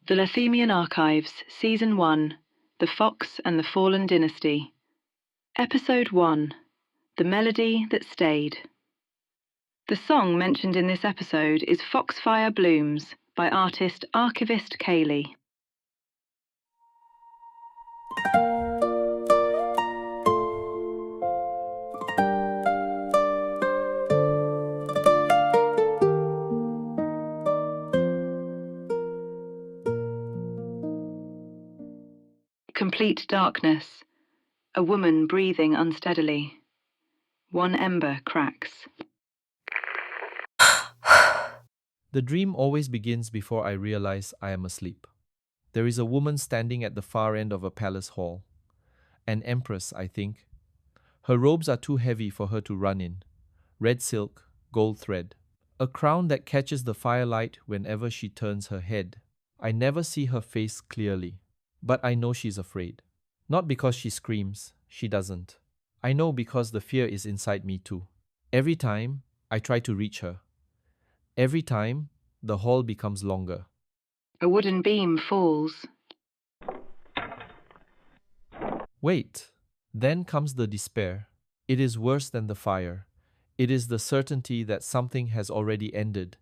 The Lothemian Archives, Season 1, The Fox and the Fallen Dynasty. Episode 1, The Melody That Stayed. The song mentioned in this episode is Foxfire Blooms by artist Archivist Kaylee. Complete darkness. A woman breathing unsteadily. One ember cracks. The dream always begins before I realize I am asleep. There is a woman standing at the far end of a palace hall. An empress, I think. Her robes are too heavy for her to run in. Red silk, gold thread. A crown that catches the firelight whenever she turns her head. I never see her face clearly. But I know she's afraid. Not because she screams, she doesn't. I know because the fear is inside me too. Every time, I try to reach her. Every time, the hall becomes longer. A wooden beam falls. Wait, then comes the despair. It is worse than the fire. It is the certainty that something has already ended,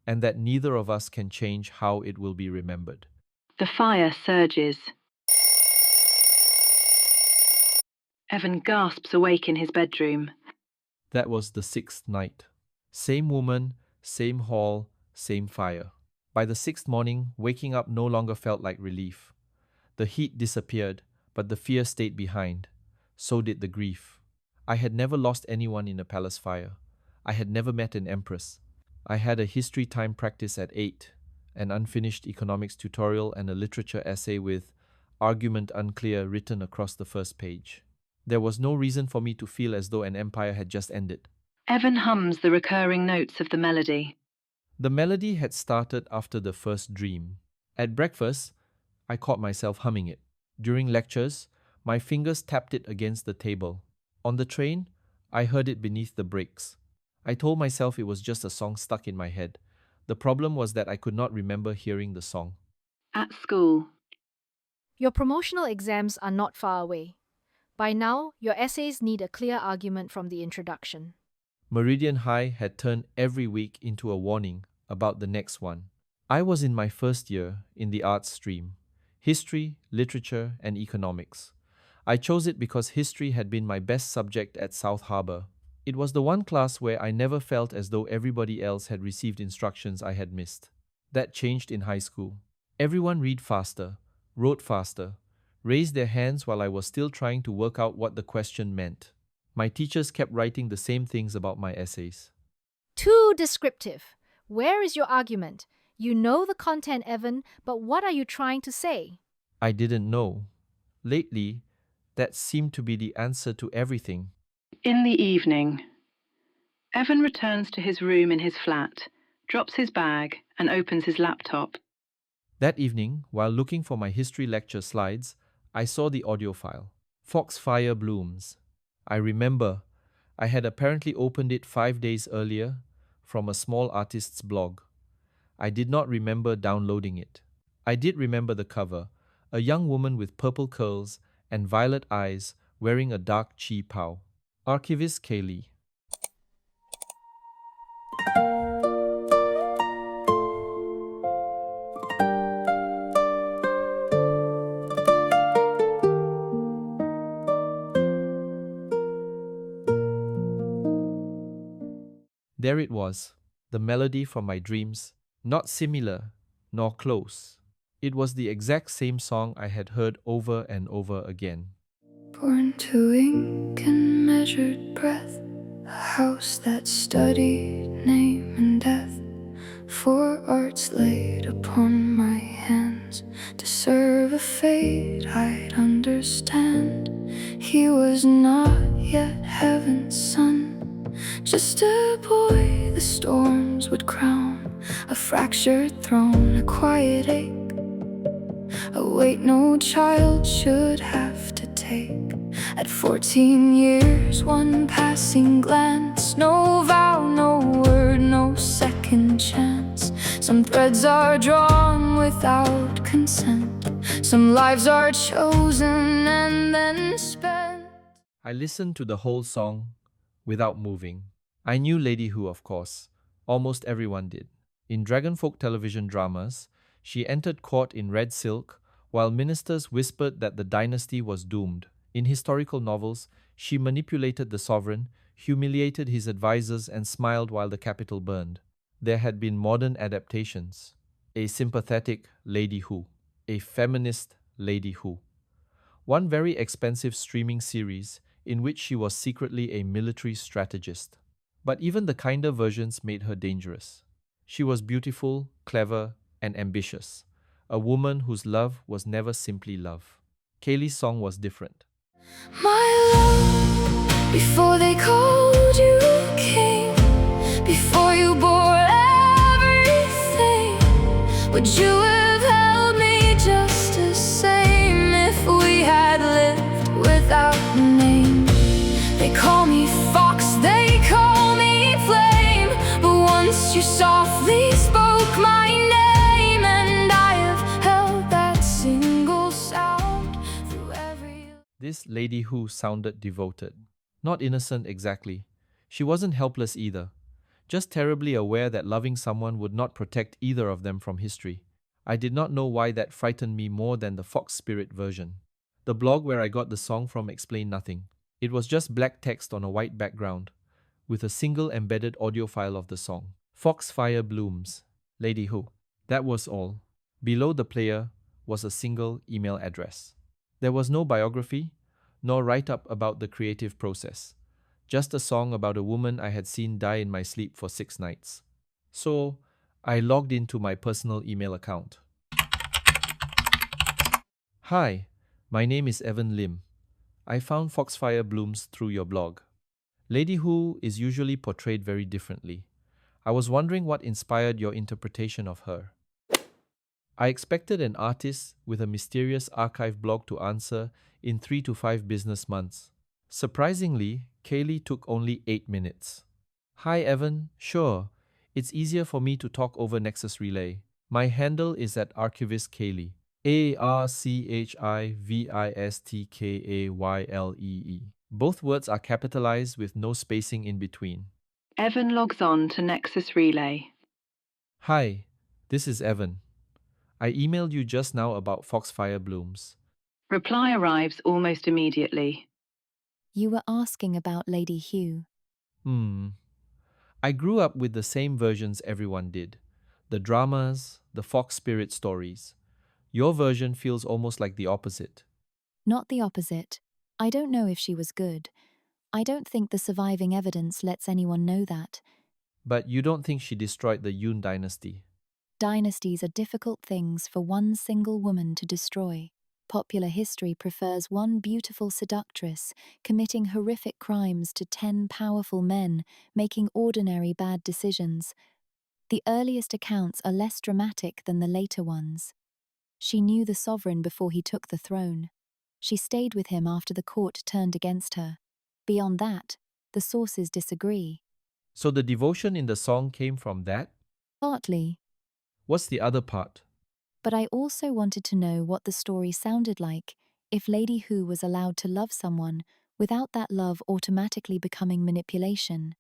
and that neither of us can change how it will be remembered. The fire surges. Evan gasps awake in his bedroom. That was the 6th night. Same woman, same hall, same fire. By the 6th morning, waking up no longer felt like relief. The heat disappeared, but the fear stayed behind. So did the grief. I had never lost anyone in a palace fire. I had never met an empress. I had a history time practice at 8, an unfinished economics tutorial and a literature essay with argument unclear written across the first page. There was no reason for me to feel as though an empire had just ended. Evan hums the recurring notes of the melody. The melody had started after the first dream. At breakfast, I caught myself humming it. During lectures, my fingers tapped it against the table. On the train, I heard it beneath the brakes. I told myself it was just a song stuck in my head. The problem was that I could not remember hearing the song. At school. Your promotional exams are not far away. By now, your essays need a clear argument from the introduction. Meridian High had turned every week into a warning about the next one. I was in my first year in the arts stream, history, literature, and economics. I chose it because history had been my best subject at South Harbour. It was the one class where I never felt as though everybody else had received instructions I had missed. That changed in high school. Everyone read faster, wrote faster, raised their hands while I was still trying to work out what the question meant. My teachers kept writing the same things about my essays. Too descriptive. Where is your argument? You know the content, Evan, but what are you trying to say? I didn't know. Lately, that seemed to be the answer to everything. In the evening. Evan returns to his room in his flat, drops his bag, and opens his laptop. That evening, while looking for my history lecture slides, I saw the audio file. Foxfire Blooms. I remember I had apparently opened it 5 days earlier from a small artist's blog. I did not remember downloading it. I did remember the cover, a young woman with purple curls and violet eyes wearing a dark chi pao. Archivist Kaylee. There it was, the melody from my dreams, not similar, nor close. It was the exact same song I had heard over and over again. Born to ink and measured breath, a house that studied name and death. 4 arts laid upon my hands to serve a fate I'd understand. He was not yet heaven's son, just a boy the storms would crown, a fractured throne, a quiet ache, a weight no child should have to take. At 14 years, one passing glance, no vow, no word, no second chance. Some threads are drawn without consent. Some lives are chosen and then spent. I listened to the whole song without moving. I knew Lady Who, of course. Almost everyone did. In Dragonfolk television dramas, she entered court in red silk, while ministers whispered that the dynasty was doomed. In historical novels, she manipulated the sovereign, humiliated his advisors, and smiled while the capital burned. There had been modern adaptations. A sympathetic Lady Who, a feminist Lady Who. One very expensive streaming series in which she was secretly a military strategist. But even the kinder versions made her dangerous. She was beautiful, clever, and ambitious. A woman whose love was never simply love. Kaylee's song was different. My love, before they called you king, before you bore everything, would you have held me just the same if we had lived without a name? They call me fox, they call me flame, but once you softly spoke my name, and I have held that single sound through every... This Lady Who sounded devoted. Not innocent exactly. She wasn't helpless either. Just terribly aware that loving someone would not protect either of them from history. I did not know why that frightened me more than the Fox Spirit version. The blog where I got the song from explained nothing. It was just black text on a white background, with a single embedded audio file of the song. Foxfire Blooms, Lady Who. That was all. Below the player was a single email address. There was no biography, nor write-up about the creative process. Just a song about a woman I had seen die in my sleep for 6 nights. So, I logged into my personal email account. Hi, my name is Evan Lim. I found Foxfire Blooms through your blog. Lady Who is usually portrayed very differently. I was wondering what inspired your interpretation of her. I expected an artist with a mysterious archive blog to answer in 3 to 5 business months. Surprisingly, Kaylee took only 8 minutes. Hi Evan, sure. It's easier for me to talk over Nexus Relay. My handle is at Archivist Kaylee. ARCHIVISTKAYLEE. Both words are capitalized with no spacing in between. Evan logs on to Nexus Relay. Hi, this is Evan. I emailed you just now about Foxfire Blooms. Reply arrives almost immediately. You were asking about Lady Hugh. I grew up with the same versions everyone did. The dramas, the Fox Spirit stories. Your version feels almost like the opposite. Not the opposite. I don't know if she was good. I don't think the surviving evidence lets anyone know that. But you don't think she destroyed the Yun dynasty? Dynasties are difficult things for one single woman to destroy. Popular history prefers one beautiful seductress committing horrific crimes to 10 powerful men making ordinary bad decisions. The earliest accounts are less dramatic than the later ones. She knew the sovereign before he took the throne. She stayed with him after the court turned against her. Beyond that, the sources disagree. So the devotion in the song came from that? Partly. What's the other part? But I also wanted to know what the story sounded like if Lady Who was allowed to love someone without that love automatically becoming manipulation.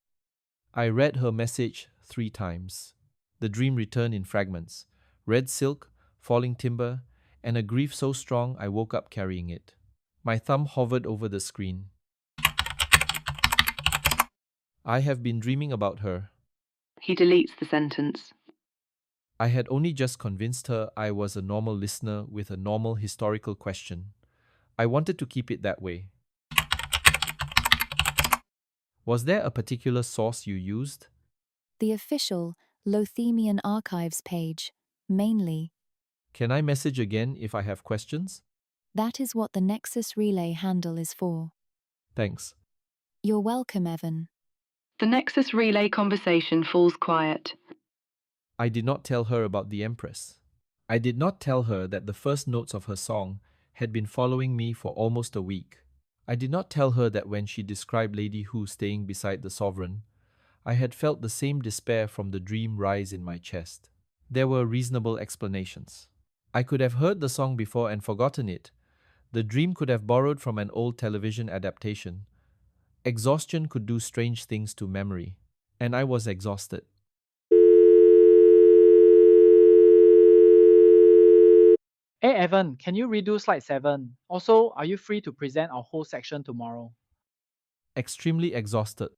I read her message 3 times. The dream returned in fragments. Red silk, falling timber, and a grief so strong I woke up carrying it. My thumb hovered over the screen. I have been dreaming about her. He deletes the sentence. I had only just convinced her I was a normal listener with a normal historical question. I wanted to keep it that way. Was there a particular source you used? The official Lothemian Archives page, mainly. Can I message again if I have questions? That is what the Nexus Relay handle is for. Thanks. You're welcome, Evan. The Nexus Relay conversation falls quiet. I did not tell her about the Empress. I did not tell her that the first notes of her song had been following me for almost a week. I did not tell her that when she described Lady Who staying beside the sovereign, I had felt the same despair from the dream rise in my chest. There were reasonable explanations. I could have heard the song before and forgotten it. The dream could have borrowed from an old television adaptation. Exhaustion could do strange things to memory, and I was exhausted. Hey Evan, can you redo slide 7? Also, are you free to present our whole section tomorrow? Extremely exhausted.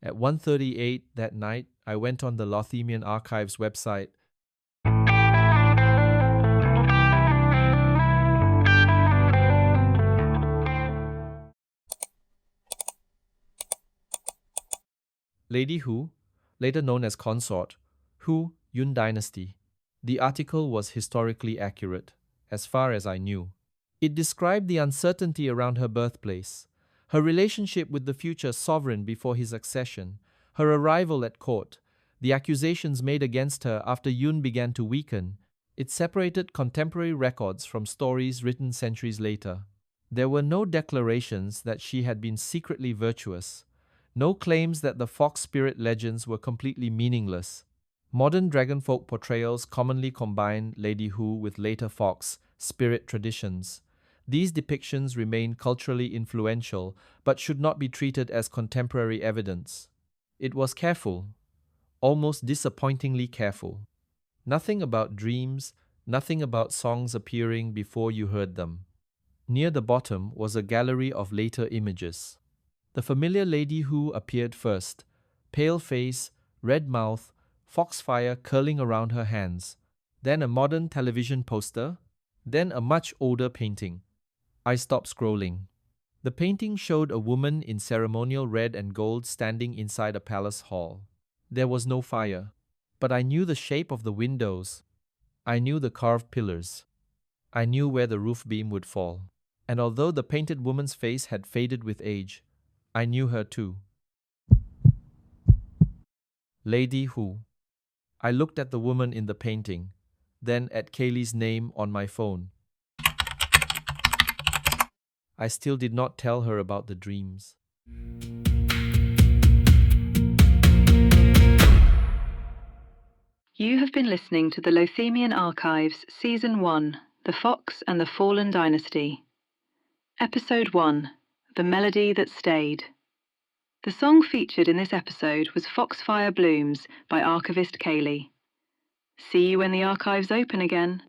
At 1:38 that night, I went on the Lothemian Archives website. Lady Hu, later known as Consort, Hu, Yun Dynasty. The article was historically accurate, as far as I knew. It described the uncertainty around her birthplace, her relationship with the future sovereign before his accession, her arrival at court, the accusations made against her after Yun began to weaken. It separated contemporary records from stories written centuries later. There were no declarations that she had been secretly virtuous, no claims that the fox spirit legends were completely meaningless. Modern dragonfolk portrayals commonly combine Lady Hu with later fox spirit traditions. These depictions remain culturally influential, but should not be treated as contemporary evidence. It was careful, almost disappointingly careful. Nothing about dreams, nothing about songs appearing before you heard them. Near the bottom was a gallery of later images. The familiar Lady Hu appeared first, pale face, red mouth, foxfire curling around her hands, then a modern television poster, then a much older painting. I stopped scrolling. The painting showed a woman in ceremonial red and gold standing inside a palace hall. There was no fire, but I knew the shape of the windows. I knew the carved pillars. I knew where the roof beam would fall. And although the painted woman's face had faded with age, I knew her too. Lady Hu. I looked at the woman in the painting, then at Kaylee's name on my phone. I still did not tell her about the dreams. You have been listening to the Lothemian Archives, Season 1, The Fox and the Fallen Dynasty. Episode 1, The Melody That Stayed. The song featured in this episode was Foxfire Blooms by Archivist Kaylee. See you when the archives open again.